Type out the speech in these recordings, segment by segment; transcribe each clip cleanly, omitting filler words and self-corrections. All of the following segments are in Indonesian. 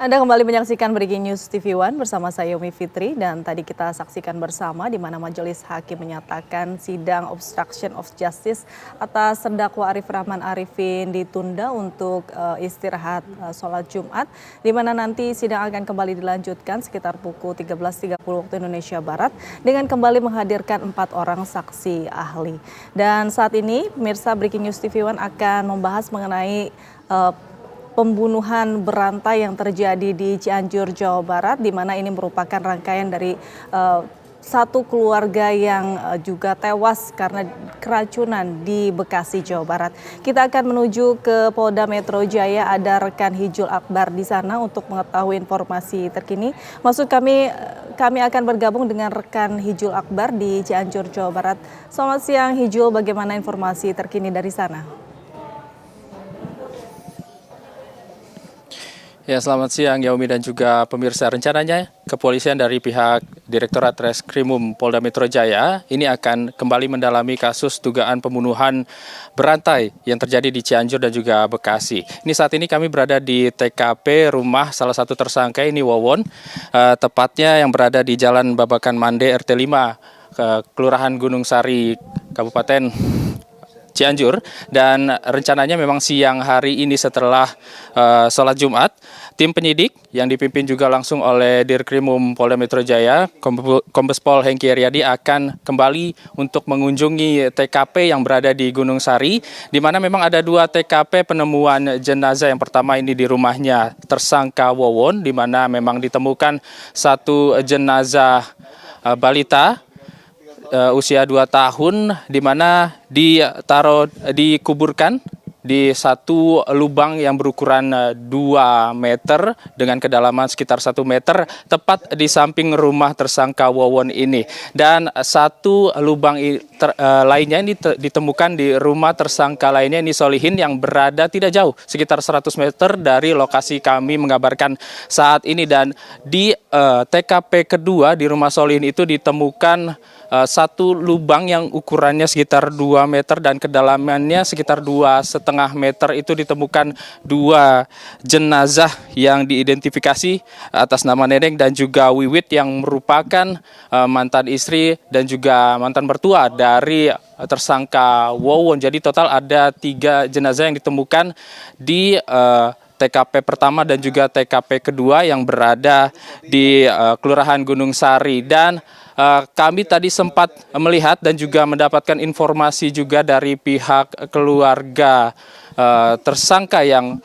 Anda kembali menyaksikan Breaking News TV One bersama saya Yomi Fitri, dan tadi kita saksikan bersama di mana Majelis Hakim menyatakan sidang obstruction of justice atas terdakwa Arif Rahman Arifin ditunda untuk istirahat sholat Jumat, di mana nanti sidang akan kembali dilanjutkan sekitar pukul 13.30 waktu Indonesia Barat dengan kembali menghadirkan 4 orang saksi ahli. Dan saat ini pemirsa, Breaking News TV One akan membahas mengenai pembunuhan berantai yang terjadi di Cianjur, Jawa Barat, di mana ini merupakan rangkaian dari satu keluarga yang juga tewas karena keracunan di Bekasi, Jawa Barat. Kita akan menuju ke Polda Metro Jaya, ada rekan Hijul Akbar di sana untuk mengetahui informasi terkini. Maksud kami akan bergabung dengan rekan Hijul Akbar di Cianjur, Jawa Barat. Selamat siang Hijul, bagaimana informasi terkini dari sana? Ya, selamat siang Yaumi dan juga pemirsa. Rencananya kepolisian dari pihak Direktorat Reskrimum Polda Metro Jaya ini akan kembali mendalami kasus dugaan pembunuhan berantai yang terjadi di Cianjur dan juga Bekasi. Ini saat ini kami berada di TKP rumah salah satu tersangka, ini Wawon, tepatnya yang berada di Jalan Babakan Mande RT 5, Kelurahan Gunung Sari, Kabupaten Cianjur, dan rencananya memang siang hari ini setelah sholat Jumat, tim penyidik yang dipimpin juga langsung oleh Dirkrimum Polda Metro Jaya, Kombes Pol Hengki Riyadi, akan kembali untuk mengunjungi TKP yang berada di Gunung Sari, di mana memang ada 2 TKP penemuan jenazah. Yang pertama ini di rumahnya tersangka Wawon, di mana memang ditemukan satu jenazah balita usia 2 tahun, di mana dikuburkan di satu lubang yang berukuran 2 meter dengan kedalaman sekitar 1 meter, tepat di samping rumah tersangka Wawon ini. Dan satu lubang lainnya ini ditemukan di rumah tersangka lainnya, ini Solihin, yang berada tidak jauh, sekitar 100 meter dari lokasi kami mengabarkan saat ini. Dan di TKP kedua di rumah Solihin itu ditemukan satu lubang yang ukurannya sekitar 2 meter dan kedalamannya sekitar 2,5 meter. Itu ditemukan 2 jenazah yang diidentifikasi atas nama Neneng dan juga Wiwit, yang merupakan mantan istri dan juga mantan mertua dari tersangka Wawon. Jadi total ada 3 jenazah yang ditemukan di TKP pertama dan juga TKP kedua yang berada di Kelurahan Gunung Sari. Dan kami tadi sempat melihat dan juga mendapatkan informasi juga dari pihak keluarga tersangka yang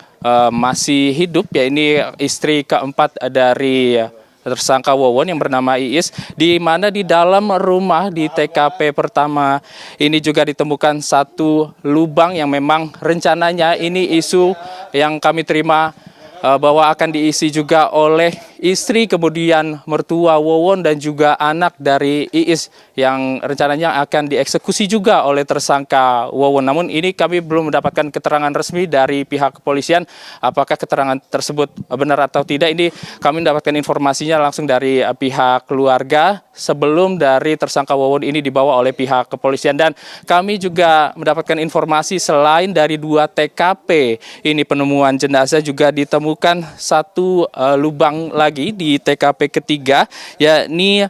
masih hidup, ya ini istri keempat dari tersangka Wawon yang bernama Iis, di mana di dalam rumah di TKP pertama ini juga ditemukan satu lubang yang memang rencananya ini isu yang kami terima bahwa akan diisi juga oleh istri, kemudian mertua Wawon dan juga anak dari Iis yang rencananya akan dieksekusi juga oleh tersangka Wawon. Namun ini kami belum mendapatkan keterangan resmi dari pihak kepolisian apakah keterangan tersebut benar atau tidak. Ini kami mendapatkan informasinya langsung dari pihak keluarga sebelum dari tersangka Wawon ini dibawa oleh pihak kepolisian. Dan kami juga mendapatkan informasi selain dari 2 TKP ini penemuan jenazah, juga ditemukan satu lubang lagi di TKP ketiga, yakni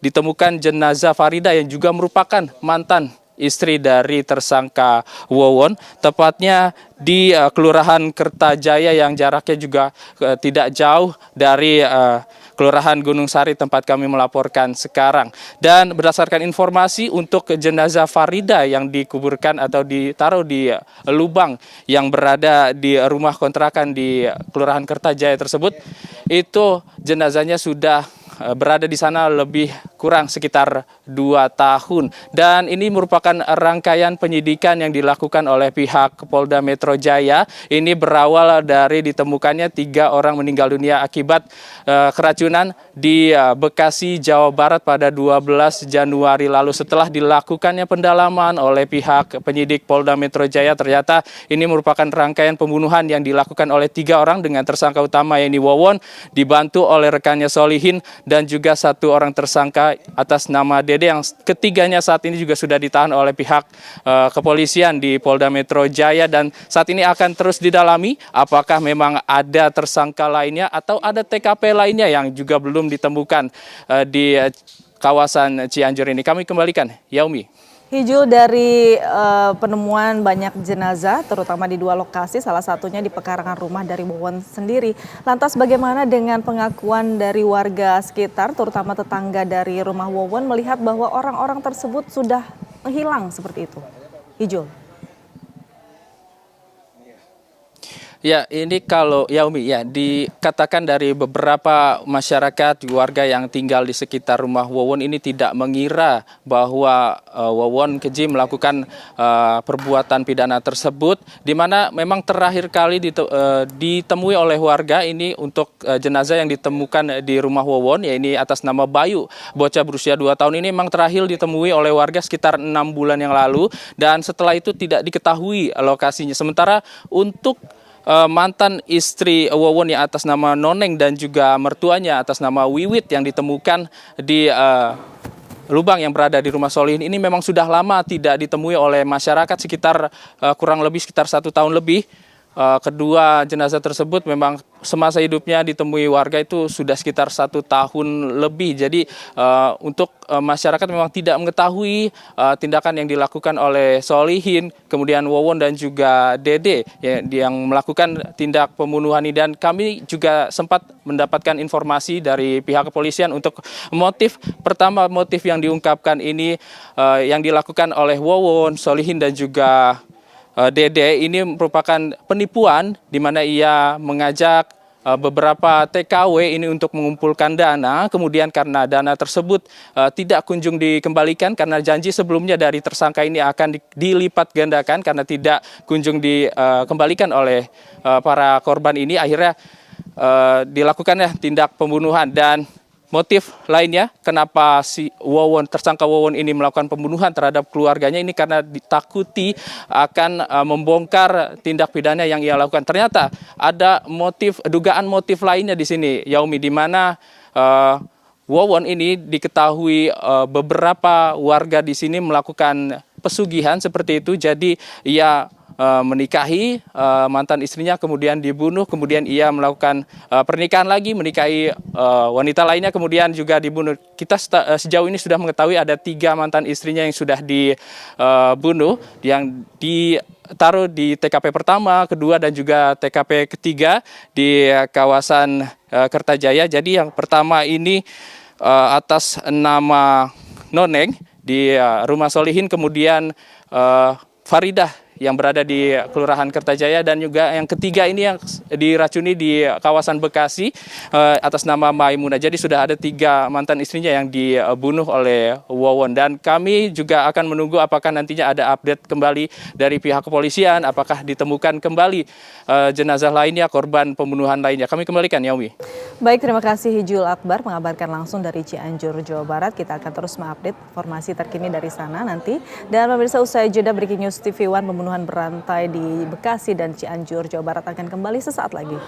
ditemukan jenazah Farida yang juga merupakan mantan istri dari tersangka Wawon, tepatnya di Kelurahan Kertajaya yang jaraknya juga tidak jauh dari Kelurahan Gunung Sari tempat kami melaporkan sekarang. Dan berdasarkan informasi untuk jenazah Farida yang dikuburkan atau ditaruh di lubang yang berada di rumah kontrakan di Kelurahan Kertajaya tersebut, itu jenazahnya sudah berada di sana lebih kurang sekitar 2 tahun. Dan ini merupakan rangkaian penyidikan yang dilakukan oleh pihak Polda Metro Jaya. Ini berawal dari ditemukannya 3 orang meninggal dunia akibat keracunan di Bekasi, Jawa Barat pada 12 Januari lalu. Setelah dilakukannya pendalaman oleh pihak penyidik Polda Metro Jaya, ternyata ini merupakan rangkaian pembunuhan yang dilakukan oleh 3 orang dengan tersangka utama, yaitu Wawon, dibantu oleh rekannya Solihin dan juga 1 orang tersangka kedua atas nama Dede, yang ketiganya saat ini juga sudah ditahan oleh pihak kepolisian di Polda Metro Jaya, dan saat ini akan terus didalami apakah memang ada tersangka lainnya atau ada TKP lainnya yang juga belum ditemukan di kawasan Cianjur ini. Kami kembalikan, Yaumi. Hijul, dari penemuan banyak jenazah terutama di 2 lokasi, salah satunya di pekarangan rumah dari Wawon sendiri. Lantas bagaimana dengan pengakuan dari warga sekitar terutama tetangga dari rumah Wawon melihat bahwa orang-orang tersebut sudah hilang seperti itu? Hijul. Ya, ini kalau Yaumi ya dikatakan dari beberapa masyarakat warga yang tinggal di sekitar rumah Wawon ini tidak mengira bahwa Wawon keji melakukan perbuatan pidana tersebut, di mana memang terakhir kali ditemui oleh warga ini untuk jenazah yang ditemukan di rumah Wawon, ya ini atas nama Bayu, bocah berusia 2 tahun ini memang terakhir ditemui oleh warga sekitar 6 bulan yang lalu, dan setelah itu tidak diketahui lokasinya. Sementara untuk mantan istri Wawon yang atas nama Noneng dan juga mertuanya atas nama Wiwit yang ditemukan di lubang yang berada di rumah Solihin ini memang sudah lama tidak ditemui oleh masyarakat, sekitar kurang lebih sekitar 1 tahun lebih. Kedua jenazah tersebut memang semasa hidupnya ditemui warga itu sudah sekitar 1 tahun lebih. Jadi untuk masyarakat memang tidak mengetahui tindakan yang dilakukan oleh Solihin, kemudian Wawon dan juga Dede yang melakukan tindak pembunuhan ini. Dan kami juga sempat mendapatkan informasi dari pihak kepolisian untuk motif yang diungkapkan ini yang dilakukan oleh Wawon, Solihin dan juga Dede ini merupakan penipuan di mana ia mengajak beberapa TKW ini untuk mengumpulkan dana, kemudian karena dana tersebut tidak kunjung dikembalikan karena janji sebelumnya dari tersangka ini akan dilipat gandakan, karena tidak kunjung dikembalikan oleh para korban ini, akhirnya dilakukannya tindak pembunuhan. Dan motif lainnya kenapa si Wawon, tersangka Wawon ini melakukan pembunuhan terhadap keluarganya ini karena ditakuti akan membongkar tindak pidana yang ia lakukan. Ternyata ada dugaan motif lainnya di sini, Yaumi, di mana Wawon ini diketahui beberapa warga di sini melakukan pesugihan seperti itu. Jadi ia menikahi mantan istrinya, kemudian dibunuh, kemudian ia melakukan pernikahan lagi, menikahi wanita lainnya, kemudian juga dibunuh. Kita sejauh ini sudah mengetahui ada 3 mantan istrinya yang sudah dibunuh, yang ditaruh di TKP pertama, kedua dan juga TKP ketiga di kawasan Kertajaya. Jadi yang pertama ini atas nama Noneng di rumah Solihin, kemudian Faridah yang berada di Kelurahan Kertajaya, dan juga yang ketiga ini yang diracuni di kawasan Bekasi atas nama Maimunah. Jadi sudah ada 3 mantan istrinya yang dibunuh oleh Wawon, dan kami juga akan menunggu apakah nantinya ada update kembali dari pihak kepolisian, apakah ditemukan kembali jenazah lainnya, korban pembunuhan lainnya. Kami kembalikan, Yaumi. Baik, terima kasih Hijul Akbar mengabarkan langsung dari Cianjur, Jawa Barat. Kita akan terus mengupdate informasi terkini dari sana nanti. Dan pemirsa, usai jeda Breaking News TV One, pembunuhan berantai di Bekasi dan Cianjur, Jawa Barat akan kembali sesaat lagi.